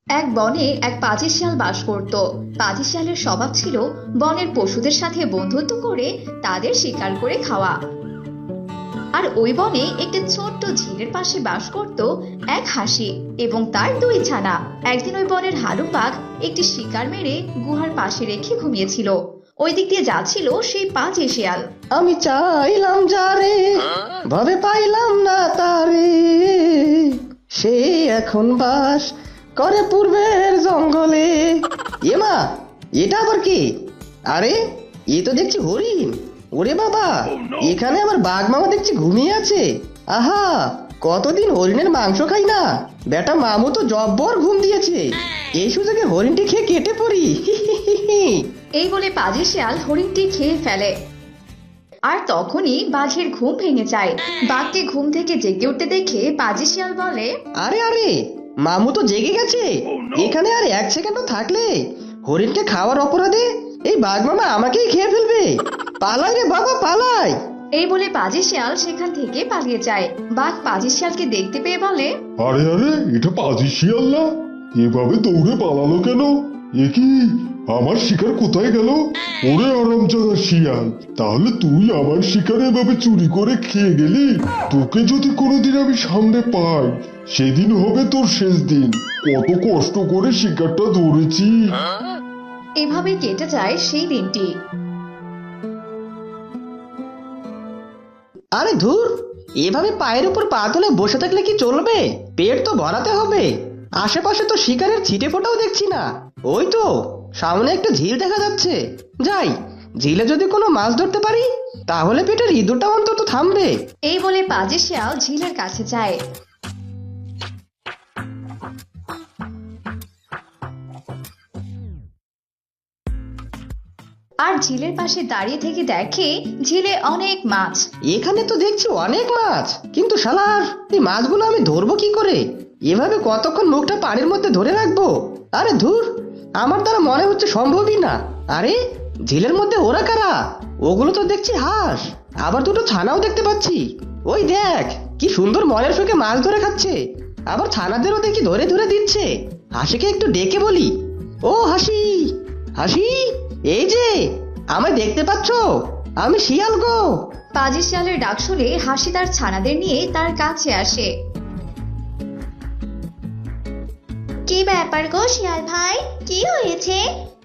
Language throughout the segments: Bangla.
এক বনে এক পাজি শিয়াল বাস করত। পাজি শিয়ালের স্বভাব ছিল বনের পশুদের সাথে বন্ধুত্ব করে তাদের শিকার করে খাওয়া। আর ওই বনে একটি ছোট্ট ঝিলের পাশে বাস করত এক হাসি এবং তার দুই ছানা। একদিন ওই বনের হালুক বাঘ একটি শিকার মেরে গুহার পাশে রেখে ঘুমিয়েছিল। ওই দিক দিয়ে যাচ্ছিল সেই পাজি শিয়াল। আমি চাইলাম যারে, ভাবে পাইলাম না তারে, সে এখন বাস করে পূর্বের জঙ্গলে। এমা, এটা আবার কি? আরে এ তো দেখছি হরিণ। ওরে বাবা, এখানে আমার বাঘ মামা দেখছি ঘুমিয়ে আছে। আহা, কতদিন হরিণের মাংস খাই না। বেটা মামু তো জব্বর ঘুম দিয়েছে। এই সুযোগে হরিণটি খেয়ে কেটে পড়ি। এই বলে পাজি শিয়াল হরিণটি খেয়ে ফেলে। আর তখনই বাঘের ঘুম ভেঙে যায়। বাঘকে ঘুম থেকে জেগে উঠতে দেখে পাজি শিয়াল বলে, আরে আরে, মামু তো জেগে গেছে। এখানে আর এক সেকেন্ডও থাকলে হরিণকে খাওয়ার অপরাধে এই বাঘ মামা আমাকেই খেয়ে ফেলবে। পালাই রে বাবা, পালাই। এই বলে পাজি শিয়াল সেখান থেকে পালিয়ে যায়। বাঘ পাজি শিয়ালকে দেখতে পেয়ে বলে, আরে আরে, এটা পাজি শিয়াল না? এভাবে দৌড়ে পালালো কেন? এ কি, আমার শিকার কোথায় গেল? ওরে আরামজাদা শিয়াল, তাহলে তুই আমার শিকার এভাবে চুরি করে খেয়ে গেলি? তোকে যদি কোনোদিন আমি সামনে পাই, সেদিন হবে তোর শেষ দিন। কত কষ্ট করে শিকারটা ধরেছি। এভাবে কেটে যায় সেই দিনটি। আরে ধুর, এভাবে পায়ের উপর পা তুলে বসে থাকলে কি চলবে? পেট তো ভরাতে হবে। আশেপাশে তো শিকারের ছিটে ফোটাও দেখছি না। ওই তো সামনে একটা ঝিল দেখা যাচ্ছে। যাই, ঝিলে যদি কোনো মাছ ধরতে পারি তাহলে পেটের ইঁদুরটা অন্তত থামবে। এই বলে পাজি শিয়াল ঝিলের কাছে যায়। আর ঝিলের পাশে দাঁড়িয়ে থেকে দেখে ঝিলে অনেক মাছ। এখানে তো দেখছি অনেক মাছ, কিন্তু শালার এই মাছগুলো আমি ধরবো কি করে? এভাবে কতক্ষণ মুখটা পানির মধ্যে ধরে রাখবো? আরে ধুর, আমার দ্বারা মনে হচ্ছে সম্ভবই না। আরে ঝিলের মধ্যে ওরা কারা? ওগুলো তো দেখছি হাঁস, আবার দুটো ছানাও দেখতে পাচ্ছি। ওই দেখ, কি সুন্দর মনের সুখে মাছ ধরে খাচ্ছে। আবার ছানাদেরও দেখি ধরে ধরে দিচ্ছে। হাসিকে একটু ডেকে বলি, ও হাসি, হাসি, এই যে আমায় দেখতে পাচ্ছো? আমি শিয়াল গো। পাজি শিয়ালের ডাক শুনে হাসি তার ছানাদের নিয়ে তার কাছে আসে। কি ব্যাপার গো শিয়াল ভাই, কি হয়েছে?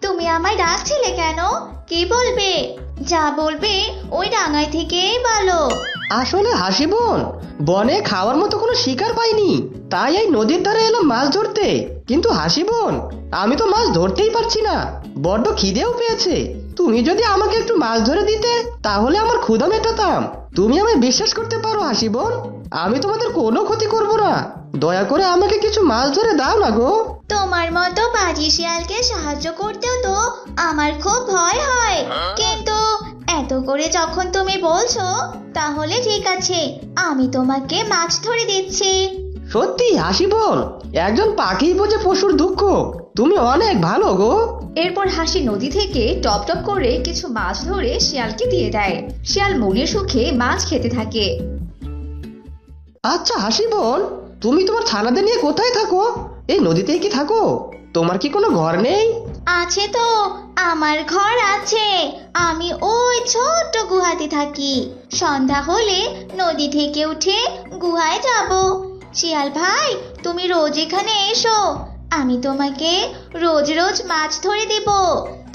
তুমি আমায় ডাকছিলে কেন? কি বলবে? যা বলবে ওই ডাঙায় থেকেই বলো। আসলে হাসি বোন, বনে খাওয়ার মতো কোনো শিকার পাইনি, তাই এই নদীর ধারে এলাম মাছ ধরতে। কিন্তু হাসি বোন, আমি তো মাছ ধরতেই পারছি না, বড্ড খিদেও পেয়েছে। তুমি যদি আমাকে একটু মাছ ধরে দিতে তাহলে আমার ক্ষুধা মেটাতাম। তুমি আমায় বিশ্বাস করতে পারো হাসি বোন, আমি তোমাদের কোনো ক্ষতি করব না। দয়া করে আমাকে কিছু মাছ ধরে দাও না গো। তোমার মতো পাজি শিয়ালকে সাহায্য করতেও তো আমার খুব ভয় হয়, কিন্তু এত করে যখন তুমি বলছো তাহলে ঠিক আছে, আমি তোমাকে মাছ ধরে দিচ্ছি। সত্যি হাসি বোন, একজন পাখি বোঝে পশুর দুঃখ। তুমি অনেক ভালো গো। এরপর হাসি নদী থেকে টপ টপ করে কিছু মাছ ধরে শিয়ালকে দিয়ে দেয়। শিয়াল মনের সুখে মাছ খেতে থাকে। আচ্ছা হাসি বোন, তুমি তোমার ছানাদের নিয়ে কোথায় থাকো? এই নদীতেই কি থাকো? তোমার কি কোনো ঘর নেই? আছে তো, আমার ঘর আছে। আমি ওই ছোট্ট গুহাতে থাকি। সন্ধ্যা হলে নদী থেকে উঠে গুহায় যাব। শিয়াল ভাই, তুমি রোজ এখানে এসো, আমি তোমাকে রোজ রোজ মাছ ধরে দেব।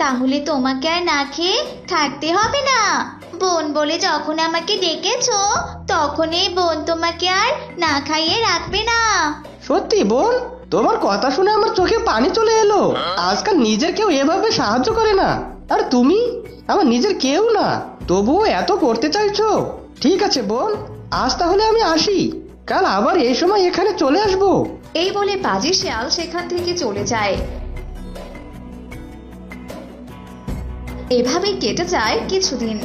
তাহলে তোমাকে আর না খেয়ে থাকতে হবে না। বোন বলে যখন আমাকে ডেকেছো, তখন এই বোন তোমাকে আর না খাইয়ে রাখবে না। সত্যি বোন, তোমার কথা শুনে আমার চোখে পানি চলে এলো। আজকাল নিজের কেউ এভাবে সাহায্য করে না, আর তুমি আমার নিজের কেউ না, তবুও এত করতে চাইছো। ঠিক আছে বোন, আজ তাহলে আমি আসি, কাল আবার এই সময় এখানে চলে আসবো। এই বলে পাজি শিয়াল সেখান থেকে চলে যায়। এভাবেই কেটে যায় কিছুদিন।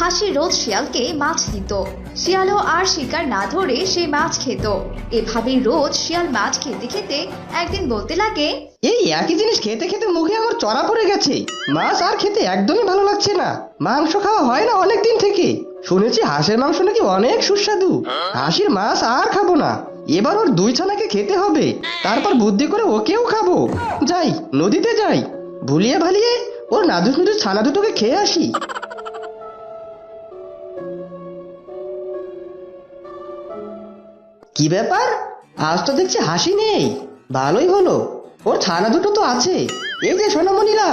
হাসি রোজ শিয়ালকে মাছ দিত। শিয়ালও আর শিকার না ধরে সে মাছ খেত। এভাবেই রোজ শিয়াল মাছ খেতে খেতে একদিন বলতে লাগে, এই একই জিনিস খেতে খেতে মুখে আমার চড়া পড়ে গেছে। মাছ আর খেতে একদমই ভালো লাগছে না। মাংস খাওয়া হয় না অনেক দিন থেকে। শুনেছি হাঁসের মাংস নাকি অনেক সুস্বাদু। হাঁসের মাছ আর খাবো না, এবার ওর দুই ছানাকে খেতে হবে, তারপর বুদ্ধি করে ওকেও খাবো। যাই, নদীতে যাই, ভুলিয়ে ভালিয়ে ওর নাদুস নুদুস ছানা দুটোকে খেয়ে আসি। কি ব্যাপার, আজ তো দেখছি হাসি নেই। ভালোই হলো, ওর ছানা দুটো তো আছে। এই যে সোনামণিরা,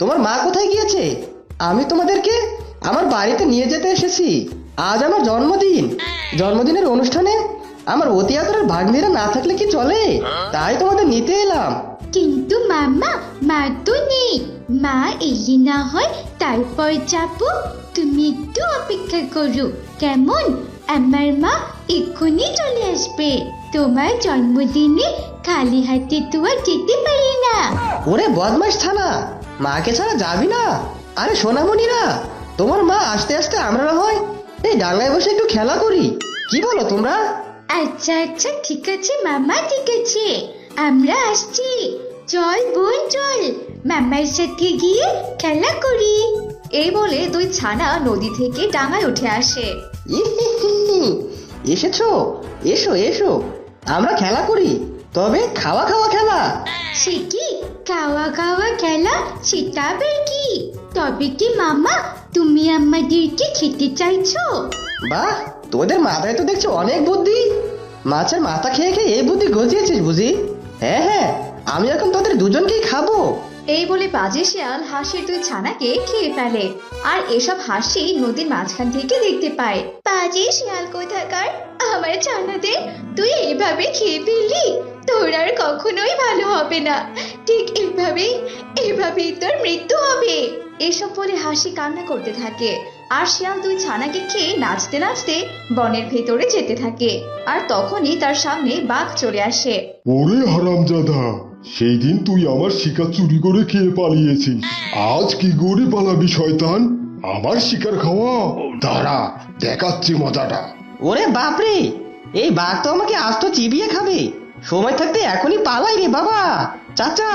তোমার মা কোথায় গিয়েছে? আমি তোমাদেরকে আমার বাড়িতে নিয়ে যেতে এসেছি। আজ আমার জন্মদিন। জন্মদিনের অনুষ্ঠানে আমার অতি আদরের ভাগ্নিরা না থাকলে কি চলে? তাই তোমাদের নিতে এলাম। কিন্তু মামা, মা তো নেই। মা এলে না হয় তারপর যাবো। তুমি একটু অপেক্ষা করো কেমন? আমার মা এক্ষুনি চলে আসবে। তোমার জন্মদিনে খালি হাতে তো আর যেতে পারি না। ওরে বদমাস ছানা, মাকে ছাড়া যাবি না? আরে সোনামণিরা, তোমার মা আসতে আসতে আমরা না হয় এই ডাঙায় বসে একটু খেলা করি, কি বলো তোমরা? আচ্ছা আচ্ছা, ঠিক আছে মামা, ঠিক আছে, আমরা আসছি। চল বোন চল, মামার সাথে গিয়ে খেলা করি। এই বলে দুই ছানা নদী থেকে ডাঙায় উঠে আসে। ইহিহি, এসেছো, এসো এসো, আমরা খেলা করি, তবে খাওয়া খাওয়া খেলা। সে কি খাওয়া খাওয়া খেলা? সেটা আবার কি? তবে কি মামা, তুমি আমাদেরকে খেতে চাইছো? বাহ, তোদের মাথায় তো দেখছি অনেক বুদ্ধি। মাছের মাথা খেয়ে খেয়ে এই বুদ্ধি গজিয়েছিস বুঝি? হ্যাঁ হ্যাঁ, আমি এখন তোদের দুজনকেই খাবো। এই বলে পাজি শিয়াল হাঁসের দুই ছানাকে খেয়ে ফেলে। আর এসব হাসি নদীর মাঝখান থেকে দেখতে পায়। পাজি শিয়াল কোথাকার, আমার ছানাদের তুই এইভাবে খেয়ে ফেললি? তোর আর কখনোই ভালো হবে না। ঠিক এভাবেই তোর মৃত্যু হবে। এসব বলে হাসি কান্না করতে থাকে। আর শিয়াল দুই ছানাকে খেয়ে নাচতে নাচতে বনের ভেতরে যেতে থাকে। আর তখনই তার সামনে বাঘ চলে আসে। ওরে হারামজাদা, সেই দিন তুই আমার শিকার চুরি করে খেয়ে পালিয়েছিস, আজ কি করে পালাবি শয়তান? আমার শিকার খাওয়া, দাঁড়া দেখাচ্ছি মজাটা। ওরে বাপরে, এই বাঘ তো আমাকে আজ তো চিবিয়ে খাবে। সময় থাকতে এখনই পালাই রে বাবা। চাচা,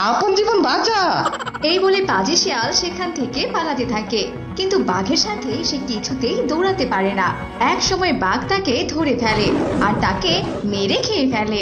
আপন জীবন বাঁচা। এই বলে পাজি শিয়াল সেখান থেকে পালাতে থাকে। কিন্তু বাঘের সাথে সে কিছুতেই দৌড়াতে পারে না। এক সময় বাঘ তাকে ধরে ফেলে আর তাকে মেরে খেয়ে ফেলে।